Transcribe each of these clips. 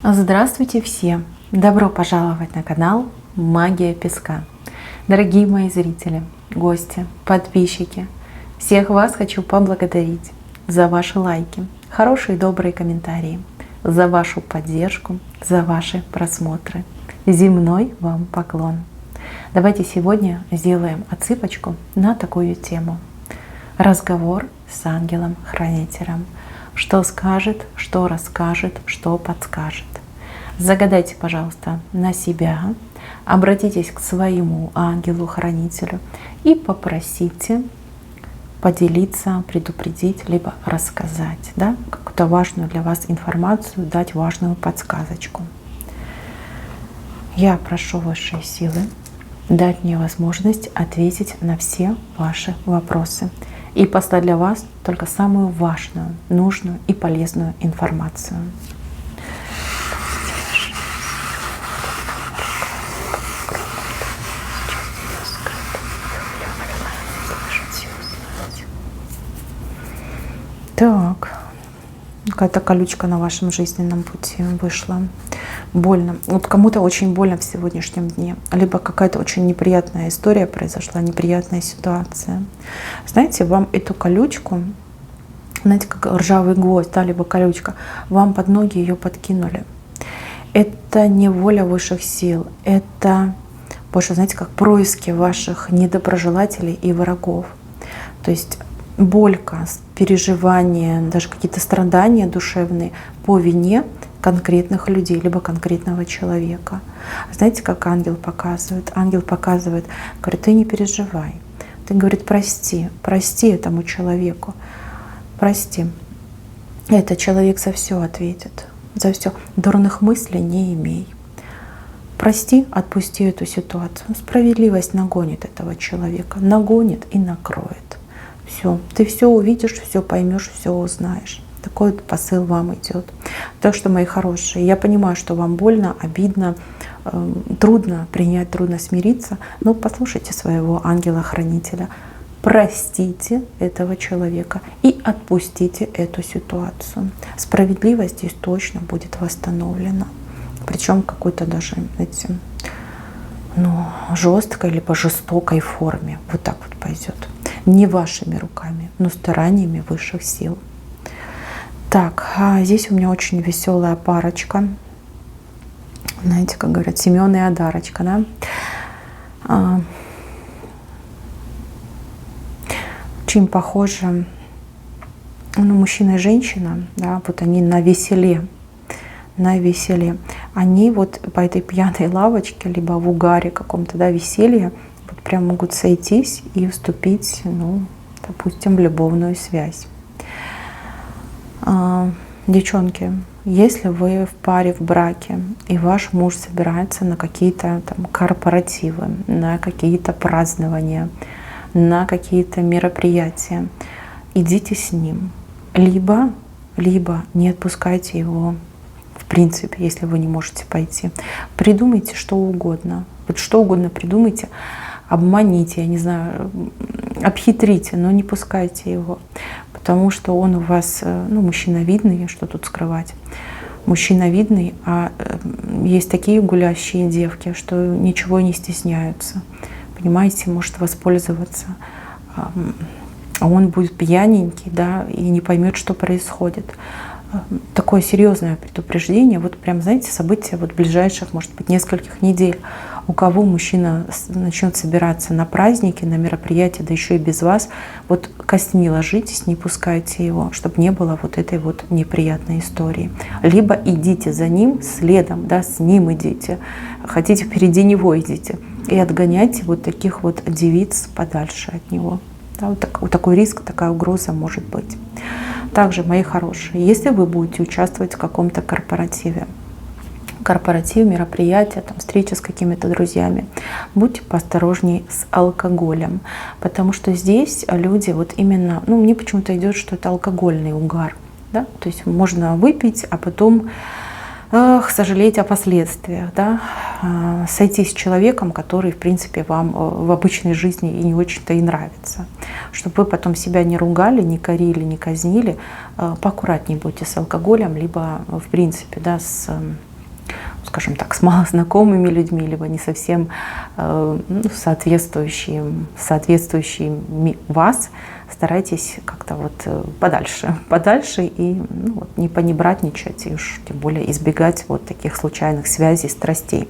Здравствуйте все! Добро пожаловать на канал Магия Песка. Дорогие мои зрители, гости, подписчики, всех вас хочу поблагодарить за ваши лайки, хорошие и добрые комментарии, за вашу поддержку, за ваши просмотры. Земной вам поклон! Давайте сегодня сделаем отсыпочку на такую тему. Разговор с ангелом-хранителем. Что скажет, что расскажет, что подскажет. Загадайте, пожалуйста, на себя, обратитесь к своему ангелу-хранителю и попросите поделиться, предупредить, либо рассказать, да, какую-то важную для вас информацию, дать важную подсказочку. Я прошу высшие силы дать мне возможность ответить на все ваши вопросы и послать для вас только самую важную, нужную и полезную информацию. Так, какая-то колючка на вашем жизненном пути вышла. Больно. Вот кому-то очень больно в сегодняшнем дне. Либо какая-то очень неприятная история произошла, неприятная ситуация. Знаете, вам эту колючку, знаете, как ржавый гвоздь, да, либо колючка, вам под ноги ее подкинули. Это не воля высших сил. Это больше, знаете, как происки ваших недоброжелателей и врагов. То есть болька, переживания, даже какие-то страдания душевные по вине конкретных людей, либо конкретного человека. Знаете, как ангел показывает? Ангел показывает, говорит, ты не переживай. Ты, говорит, прости этому человеку. Прости. Этот человек за все ответит. За все. Дурных мыслей не имей. Прости, отпусти эту ситуацию. Справедливость нагонит этого человека. Нагонит и накроет. Все, ты все увидишь, все поймешь, все узнаешь. Такой вот посыл вам идет. Так что, мои хорошие, я понимаю, что вам больно, обидно, трудно принять, трудно смириться, но послушайте своего ангела-хранителя. Простите этого человека и отпустите эту ситуацию. Справедливость здесь точно будет восстановлена. Причем какой-то даже, знаете, жесткой либо жестокой форме. Вот так вот пойдет. Не вашими руками, но стараниями высших сил. Так, здесь у меня очень веселая парочка. Знаете, как говорят, Семен и Адарочка, да? Очень похожи, мужчина и женщина, да, вот они на веселе. Они вот по этой пьяной лавочке, либо в угаре каком-то, да, веселья, вот прям могут сойтись и вступить, допустим, в любовную связь. Девчонки, если вы в паре, в браке, и ваш муж собирается на какие-то там корпоративы, на какие-то празднования, на какие-то мероприятия, идите с ним. Либо не отпускайте его. В принципе, если вы не можете пойти, придумайте что угодно. Вот что угодно придумайте, обманите, я не знаю, обхитрите, но не пускайте его. Потому что он у вас, мужчина видный, что тут скрывать. Мужчина видный, а есть такие гулящие девки, что ничего не стесняются. Понимаете, может воспользоваться. А он будет пьяненький, да, и не поймет, что происходит. Такое серьезное предупреждение, вот прям, знаете, события вот ближайших, может быть, нескольких недель. У кого мужчина начнет собираться на праздники, на мероприятия, да еще и без вас, вот костьми ложитесь, не пускайте его, чтобы не было вот этой вот неприятной истории. Либо идите за ним следом, да, с ним идите, хотите впереди него идите и отгоняйте вот таких вот девиц подальше от него. Да, вот такой риск, такая угроза может быть. Также, мои хорошие, если вы будете участвовать в каком-то корпоративе, мероприятие, там, встреча с какими-то друзьями, будьте поосторожнее с алкоголем, потому что здесь люди вот именно, мне почему-то идет, что это алкогольный угар, да? То есть можно выпить, а потом сожалеть о последствиях, да? Сойтись с человеком, который, в принципе, вам в обычной жизни и не очень-то и нравится. Чтобы вы потом себя не ругали, не корили, не казнили, поаккуратнее будьте с алкоголем, либо, в принципе, да, с скажем так, с малознакомыми людьми, либо не совсем соответствующими вас, старайтесь как-то вот подальше и вот, не понебратничать, и уж тем более избегать вот таких случайных связей, страстей.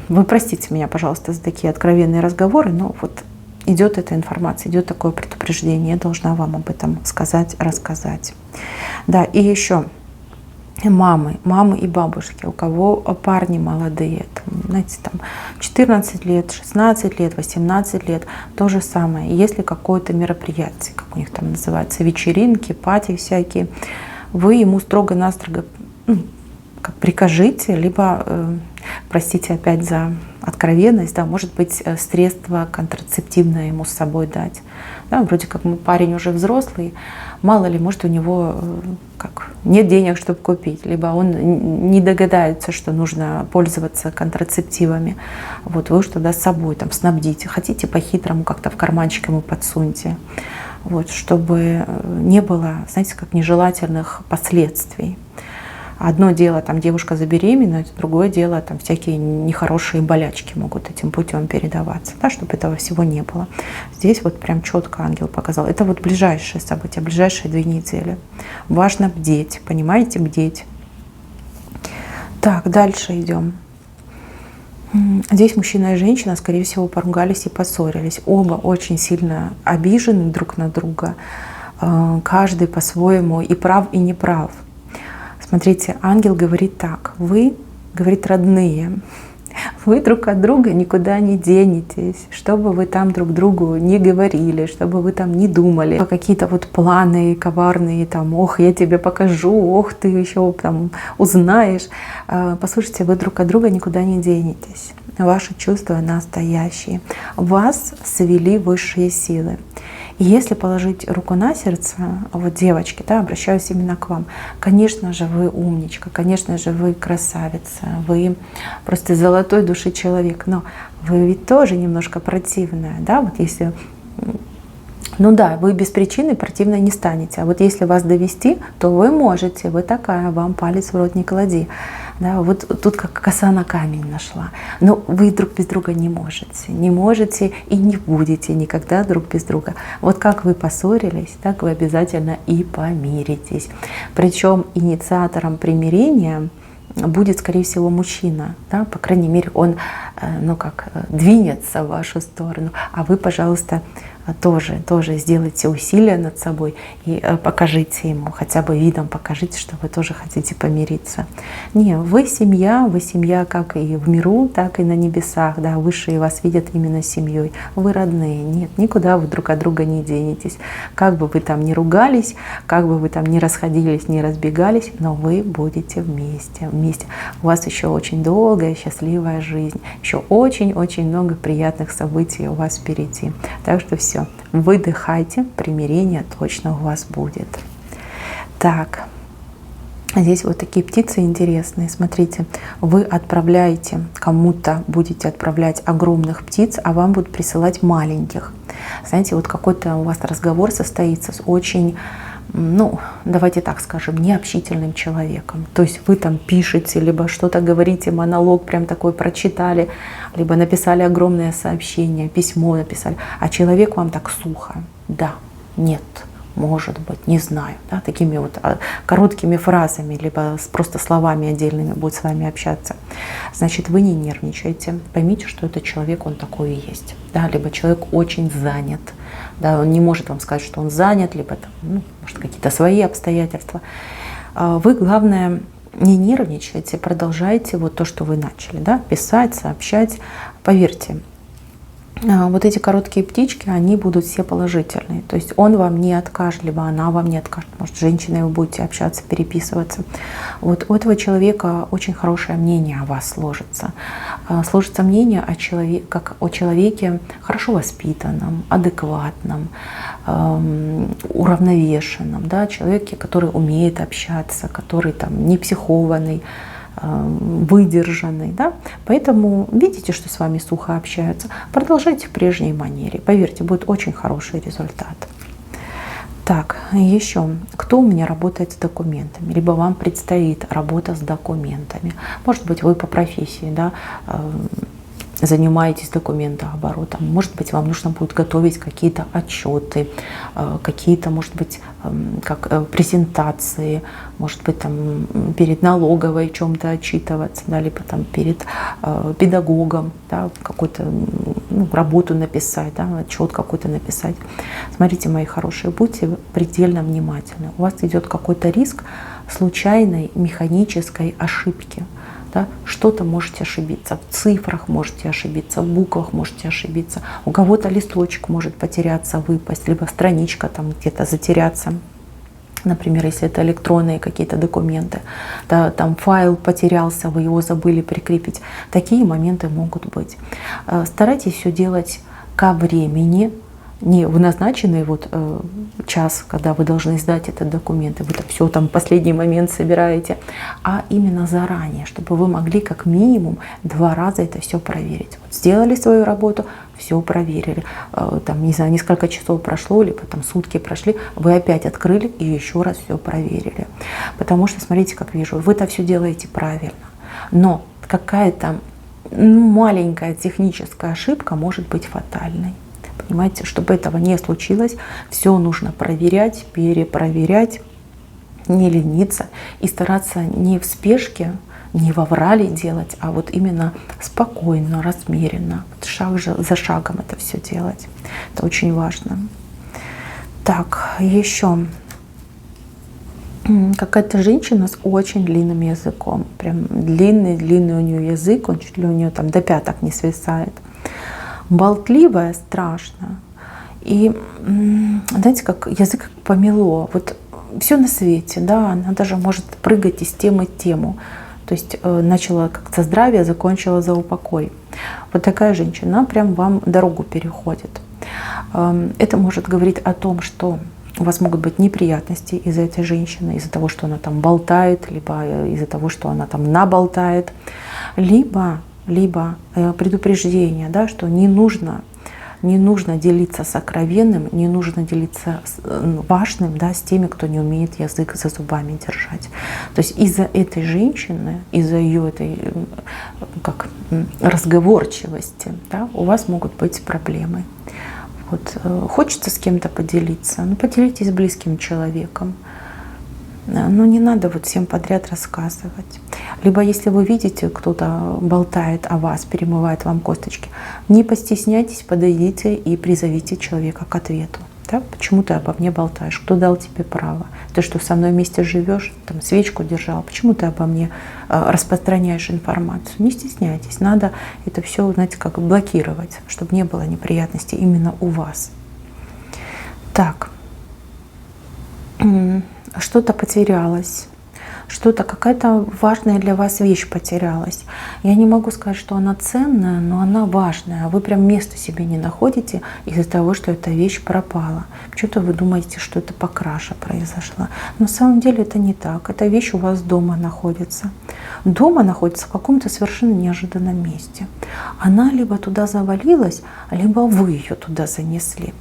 Вы простите меня, пожалуйста, за такие откровенные разговоры, но вот идет эта информация, идет такое предупреждение, я должна вам об этом сказать, рассказать. Да, и еще мамы и бабушки, у кого парни молодые, там, знаете, там 14 лет, 16 лет, 18 лет, то же самое. Если какое-то мероприятие, как у них там называется, вечеринки, пати всякие, вы ему строго-настрого как прикажите, либо, простите опять за откровенность, да, может быть, средство контрацептивное ему с собой дать. Да, вроде как парень уже взрослый, мало ли, может, у него нет денег, чтобы купить, либо он не догадается, что нужно пользоваться контрацептивами. Вот вы что-то с собой там снабдите, хотите по-хитрому как-то в карманчик ему подсуньте, вот, чтобы не было, знаете, как нежелательных последствий. Одно дело, там девушка забеременеет, другое дело, там всякие нехорошие болячки могут этим путем передаваться, да, чтобы этого всего не было. Здесь вот прям четко ангел показал. Это вот ближайшие события, ближайшие 2 недели. Важно бдеть, понимаете, бдеть. Так, дальше идем. Здесь мужчина и женщина, скорее всего, поругались и поссорились. Оба очень сильно обижены друг на друга. Каждый по-своему и прав, и не прав. Смотрите, ангел говорит так: вы, говорит, родные, вы друг от друга никуда не денетесь, что бы вы там друг другу не говорили, что бы вы там не думали, какие-то вот планы коварные, там, ох, я тебе покажу, ох, ты еще там узнаешь. Послушайте, вы друг от друга никуда не денетесь. Ваши чувства настоящие. Вас свели высшие силы. И если положить руку на сердце, вот девочки, да, обращаюсь именно к вам, конечно же, вы умничка, конечно же, вы красавица, вы просто золотой души человек, но вы ведь тоже немножко противная, да, вот если... Ну да, вы без причины противной не станете, а вот если вас довести, то вы можете, вы такая, вам палец в рот не клади. Да, вот тут как коса на камень нашла. Но вы друг без друга не можете и не будете никогда друг без друга. Вот как вы поссорились, так вы обязательно и помиритесь. Причем инициатором примирения будет, скорее всего, мужчина, да, по крайней мере, он, двинется в вашу сторону, а вы, пожалуйста, тоже сделайте усилия над собой и покажите ему, хотя бы видом покажите, что вы тоже хотите помириться. Не, вы семья как и в миру, так и на небесах, да, высшие вас видят именно семьей, вы родные, нет, никуда вы друг от друга не денетесь. Как бы вы там ни ругались, как бы вы там ни расходились, ни разбегались, но вы будете вместе. У вас еще очень долгая, счастливая жизнь, еще очень-очень много приятных событий у вас впереди. Так что все, выдыхайте, примирение точно у вас будет. Так, здесь вот такие птицы интересные. Смотрите, вы отправляете, кому-то будете отправлять огромных птиц, а вам будут присылать маленьких. Знаете, вот какой-то у вас разговор состоится с очень, давайте так скажем, необщительным человеком. То есть вы там пишете, либо что-то говорите, монолог прям такой прочитали, либо написали огромное сообщение, письмо написали, а человек вам так сухо: да, нет, может быть, не знаю, да, такими вот короткими фразами, либо просто словами отдельными будет с вами общаться. Значит, вы не нервничайте, поймите, что этот человек, он такой и есть, да, либо человек очень занят, да, он не может вам сказать, что он занят, либо там, может, какие-то свои обстоятельства. Вы, главное, не нервничайте, продолжайте вот то, что вы начали, да, писать, сообщать. Поверьте, вот эти короткие птички, они будут все положительные. То есть он вам не откажет, либо она вам не откажет. Может, с женщиной вы будете общаться, переписываться. Вот у этого человека очень хорошее мнение о вас сложится. Сложится мнение как о человеке хорошо воспитанном, адекватном, уравновешенном, да, человеке, который умеет общаться, который там не психованный, выдержанный, да? Поэтому видите, что с вами сухо общаются, продолжайте в прежней манере. Поверьте, будет очень хороший результат. Так, еще. Кто у меня работает с документами? Либо вам предстоит работа с документами. Может быть, вы по профессии, да, занимаетесь документооборотом. Может быть, вам нужно будет готовить какие-то отчеты, какие-то, может быть, как презентации, может быть, там перед налоговой в чем-то отчитываться, да, либо там перед педагогом, да, какую-то работу написать, да, отчет какой-то написать. Смотрите, мои хорошие, будьте предельно внимательны. У вас идет какой-то риск случайной механической ошибки. Да, что-то можете ошибиться, в цифрах можете ошибиться, в буквах можете ошибиться, у кого-то листочек может потеряться, выпасть, либо страничка там где-то затеряться. Например, если это электронные какие-то документы, да, там файл потерялся, вы его забыли прикрепить. Такие моменты могут быть. Старайтесь все делать ко времени, не в назначенный час, когда вы должны сдать этот документ, и вы это все там в последний момент собираете, а именно заранее, чтобы вы могли как минимум 2 раза это все проверить. Вот сделали свою работу, все проверили, там, не знаю, несколько часов прошло, либо там сутки прошли, вы опять открыли и еще раз все проверили. Потому что, смотрите, как вижу, вы это все делаете правильно, но какая-то маленькая техническая ошибка может быть фатальной. Понимаете, чтобы этого не случилось, все нужно проверять, перепроверять, не лениться и стараться не в спешке, не во врале делать, а вот именно спокойно, размеренно, шаг за шагом это все делать. Это очень важно. Так, еще какая-то женщина с очень длинным языком, прям длинный у нее язык, он чуть ли у нее там до пяток не свисает. Болтливая, страшно. И, знаете, как язык как помело. Вот все на свете, да, она даже может прыгать из темы в тему. То есть начала как за здравие, закончила за упокой. Вот такая женщина, она прям вам дорогу переходит. Это может говорить о том, что у вас могут быть неприятности из-за этой женщины, из-за того, что она там болтает, либо из-за того, что она там наболтает, либо предупреждение, да, что не нужно делиться сокровенным, не нужно делиться важным, да, с теми, кто не умеет язык за зубами держать. То есть из-за этой женщины, из-за ее этой разговорчивости, да, у вас могут быть проблемы. Вот. Хочется с кем-то поделиться, поделитесь с близким человеком. Но не надо вот всем подряд рассказывать. Либо если вы видите, кто-то болтает о вас, перемывает вам косточки, не постесняйтесь, подойдите и призовите человека к ответу. Да? Почему ты обо мне болтаешь? Кто дал тебе право? Ты что, со мной вместе живешь? Там свечку держал? Почему ты обо мне распространяешь информацию? Не стесняйтесь. Надо это все, знаете, как блокировать, чтобы не было неприятностей именно у вас. Так. Что-то потерялось, какая-то важная для вас вещь потерялась. Я не могу сказать, что она ценная, но она важная. Вы прям места себе не находите из-за того, что эта вещь пропала. Почему-то вы думаете, что это по краже произошло. На самом деле это не так. Эта вещь у вас дома находится. Дома находится в каком-то совершенно неожиданном месте. Она либо туда завалилась, либо вы ее туда занесли.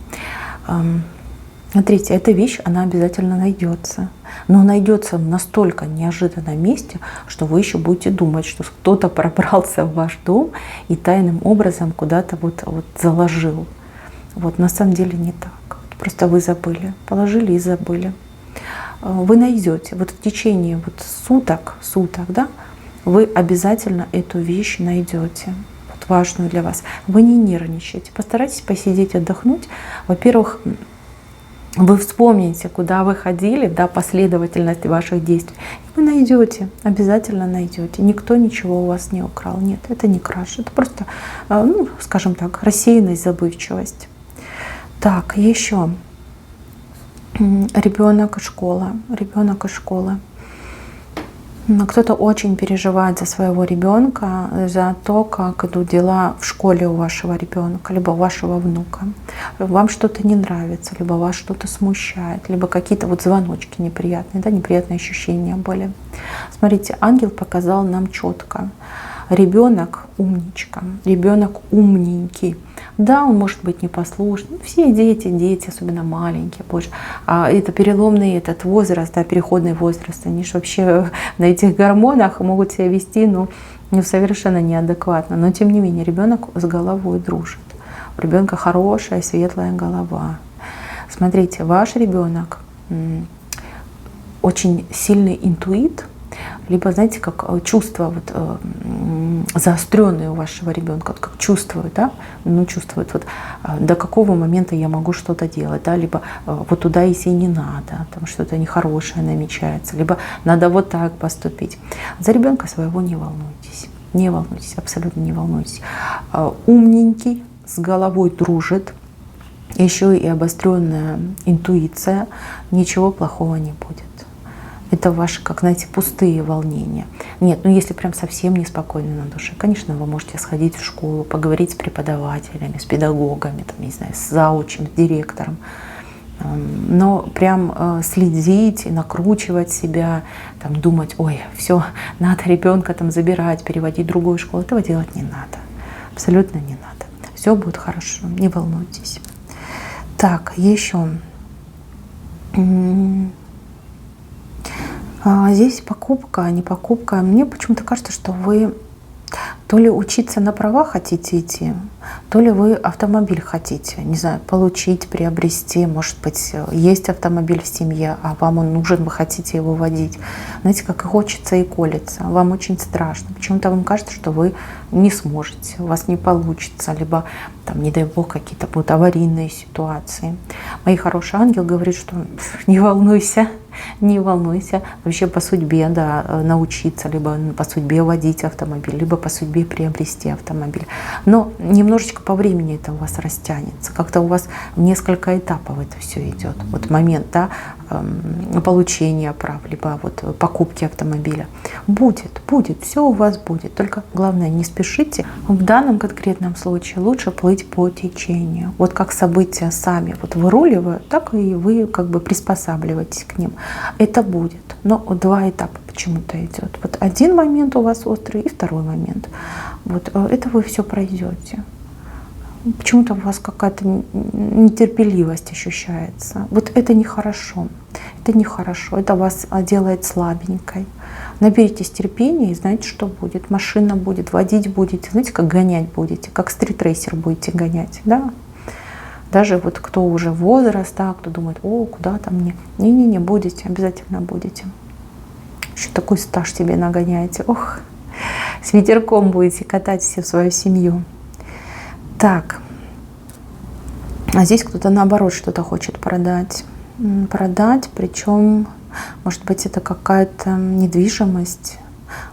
Смотрите, эта вещь, она обязательно найдется. Но найдется в настолько неожиданном месте, что вы еще будете думать, что кто-то пробрался в ваш дом и тайным образом куда-то вот заложил. Вот на самом деле не так. Просто вы забыли. Положили и забыли. Вы найдете. Вот в течение суток, да, вы обязательно эту вещь найдете. Вот важную для вас. Вы не нервничайте. Постарайтесь посидеть, отдохнуть. Во-первых, вы вспомните, куда вы ходили, да, последовательность ваших действий. И вы найдете, обязательно найдете. Никто ничего у вас не украл. Нет, это не краж. Это просто, скажем так, рассеянность, забывчивость. Так, еще. Ребенок и школа. Кто-то очень переживает за своего ребенка, за то, как идут дела в школе у вашего ребенка, либо у вашего внука. Вам что-то не нравится, либо вас что-то смущает, либо какие-то звоночки неприятные, да, неприятные ощущения были. Смотрите, ангел показал нам четко. ребенок умничка, ребенок умненький. Да, он может быть непослушным. Все дети, особенно маленькие, больше. А это переломный этот возраст, да, переходный возраст. Они же вообще на этих гормонах могут себя вести, ну, совершенно неадекватно. Но тем не менее, ребенок с головой дружит. У ребенка хорошая, светлая голова. Смотрите, ваш ребенок очень сильный интуит, либо, знаете, как чувства вот, заостренные у вашего ребенка, вот как чувствует, да, ну, чувствует, вот, до какого момента я могу что-то делать, да, либо вот туда идти не надо, там что-то нехорошее намечается, либо надо вот так поступить. За ребенка своего не волнуйтесь, абсолютно не волнуйтесь. Умненький, с головой дружит, еще и обостренная интуиция, ничего плохого не будет. Это ваши, как, знаете, пустые волнения. Нет, ну если прям совсем неспокойно на душе, конечно, вы можете сходить в школу, поговорить с преподавателями, с педагогами, там, не знаю, с заучем, с директором. Но прям следить и накручивать себя, там, думать, ой, все, надо ребенка там забирать, переводить в другую школу, этого делать не надо. Абсолютно не надо. Все будет хорошо, не волнуйтесь. Так, еще. Здесь покупка, а не покупка. Мне почему-то кажется, что вы то ли учиться на права хотите идти, то ли вы автомобиль хотите, не знаю, получить, приобрести. Может быть, есть автомобиль в семье, а вам он нужен, вы хотите его водить. Знаете, как и хочется, и колется. Вам очень страшно. Почему-то вам кажется, что вы не сможете, у вас не получится, либо, там, не дай бог, какие-то будут аварийные ситуации. Мой хороший ангел говорит, что не волнуйся, не волнуйся. Вообще по судьбе, да, научиться, либо по судьбе водить автомобиль, либо по судьбе приобрести автомобиль. Но немножечко по времени это у вас растянется. Как-то у вас в несколько этапов это все идет. Вот момент, да, получения прав, либо вот покупки автомобиля. Будет, все у вас будет. Только главное, не спешите. В данном конкретном случае лучше плыть по течению. Вот как события сами вот выруливают, так и вы как бы приспосабливаетесь к ним. Это будет. Но два этапа почему-то идет. Вот один момент у вас острый и второй момент. Вот это вы все пройдете. Почему-то у вас какая-то нетерпеливость ощущается. Вот это нехорошо. Это нехорошо. Это вас делает слабенькой. Наберитесь терпения и знаете, что будет. Машина будет, водить будете. Знаете, как гонять будете. Как стритрейсер будете гонять. Да? Даже вот кто уже возраст, да, кто думает, о, куда там мне. Не-не-не, будете, обязательно будете. Еще такой стаж себе нагоняете. Ох, с ветерком будете катать всю свою семью. Так, а здесь кто-то наоборот что-то хочет продать. Продать, причем, может быть, это какая-то недвижимость,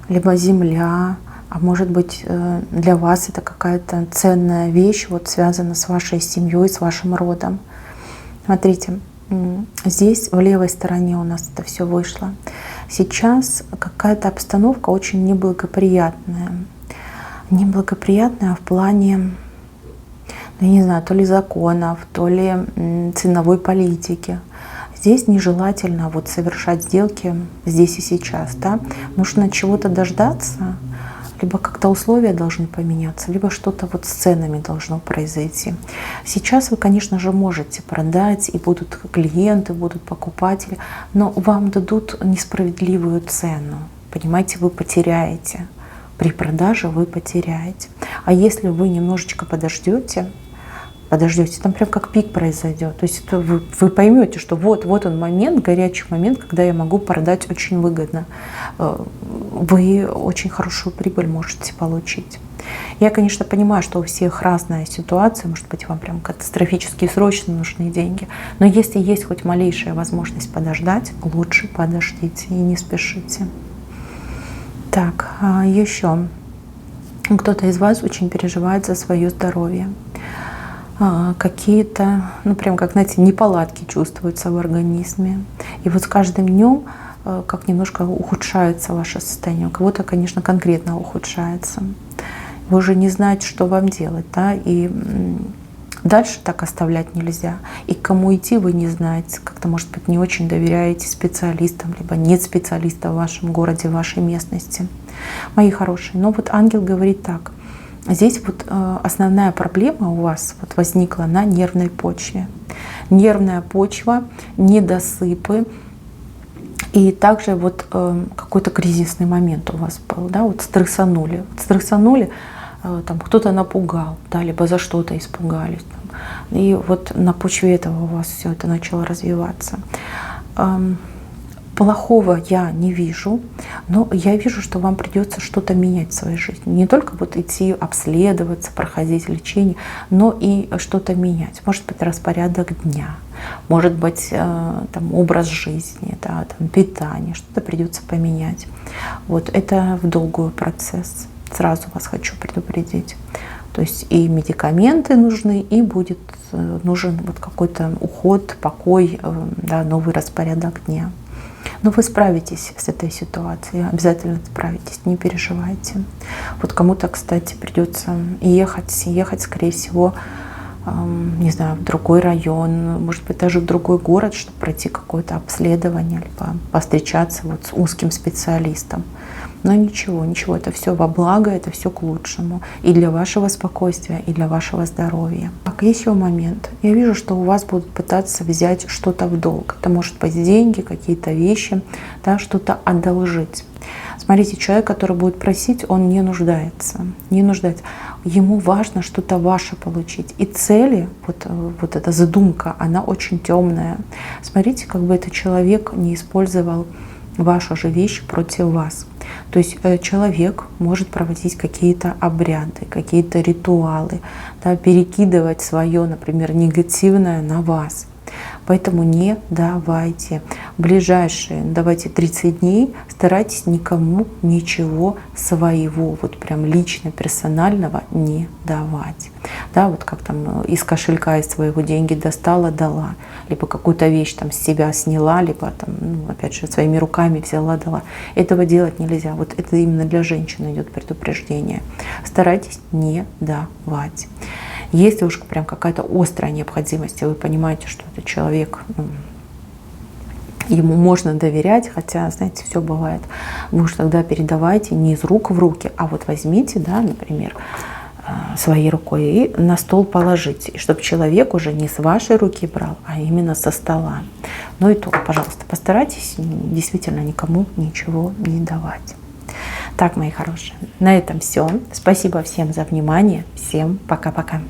либо земля, а может быть, для вас это какая-то ценная вещь, вот связана с вашей семьей, с вашим родом. Смотрите, здесь в левой стороне у нас это все вышло. Сейчас какая-то обстановка очень неблагоприятная. Неблагоприятная в плане, я не знаю, то ли законов, то ли ценовой политики. Здесь нежелательно вот совершать сделки здесь и сейчас. Да? Нужно чего-то дождаться, либо как-то условия должны поменяться, либо что-то вот с ценами должно произойти. Сейчас вы, конечно же, можете продать, и будут клиенты, будут покупатели, но вам дадут несправедливую цену. Понимаете, вы потеряете. При продаже вы потеряете. А если вы немножечко подождете, там прям как пик произойдет. То есть это вы поймете, что вот он момент, горячий момент, когда я могу продать очень выгодно. Вы очень хорошую прибыль можете получить. Я, конечно, понимаю, что у всех разная ситуация, может быть, вам прям катастрофически срочно нужны деньги. Но если есть хоть малейшая возможность подождать, лучше подождите и не спешите. Так, еще кто-то из вас очень переживает за свое здоровье. Какие-то, ну прям как, знаете, неполадки чувствуются в организме. И вот с каждым днем как немножко ухудшается ваше состояние. У кого-то, конечно, конкретно ухудшается. Вы уже не знаете, что вам делать, да, и Дальше так оставлять нельзя. И к кому идти, вы не знаете. Как-то, может быть, не очень доверяете специалистам, либо нет специалиста в вашем городе, в вашей местности. Мои хорошие, но вот ангел говорит так. Здесь вот основная проблема у вас вот возникла на нервной почве. Нервная почва, недосыпы. И также вот какой-то кризисный момент у вас был, да, вот стрессанули. Стрессанули, там кто-то напугал, да, либо за что-то испугались. Там. И вот на почве этого у вас все это начало развиваться. Плохого я не вижу, но я вижу, что вам придется что-то менять в своей жизни. Не только вот идти обследоваться, проходить лечение, но и что-то менять. Может быть, распорядок дня, может быть, там, образ жизни, да, там, питание, что-то придется поменять. Вот это в долгую процесс. Сразу вас хочу предупредить. То есть и медикаменты нужны, и будет нужен вот какой-то уход, покой, да, новый распорядок дня. Но вы справитесь с этой ситуацией, обязательно справитесь, не переживайте. Вот кому-то, кстати, придется ехать, скорее всего, не знаю, в другой район, может быть, даже в другой город, чтобы пройти какое-то обследование, либо повстречаться вот с узким специалистом. Но ничего, это все во благо, это все к лучшему. И для вашего спокойствия, и для вашего здоровья. Так, еще момент. Я вижу, что у вас будут пытаться взять что-то в долг. Это может быть деньги, какие-то вещи, да, что-то одолжить. Смотрите, человек, который будет просить, он не нуждается. Ему важно что-то ваше получить. И цели, вот эта задумка, она очень темная. Смотрите, как бы этот человек не использовал вашу же вещь против вас. То есть человек может проводить какие-то обряды, какие-то ритуалы, да, перекидывать свое, например, негативное на вас. Поэтому не давайте. Ближайшие, давайте 30 дней, старайтесь никому ничего своего, вот прям лично, персонального не давать. Да, вот как там из кошелька из своего деньги достала, дала. Либо какую-то вещь там с себя сняла, либо там, опять же, своими руками взяла, дала. Этого делать нельзя. Вот это именно для женщин идет предупреждение. Старайтесь не давать. Если уж прям какая-то острая необходимость, и вы понимаете, что этот человек, ему можно доверять, хотя, знаете, все бывает, вы уж тогда передавайте не из рук в руки, а вот возьмите, да, например, своей рукой и на стол положите, и чтобы человек уже не с вашей руки брал, а именно со стола. Ну и то, пожалуйста, постарайтесь действительно никому ничего не давать. Так, мои хорошие, на этом все. Спасибо всем за внимание. Всем пока-пока.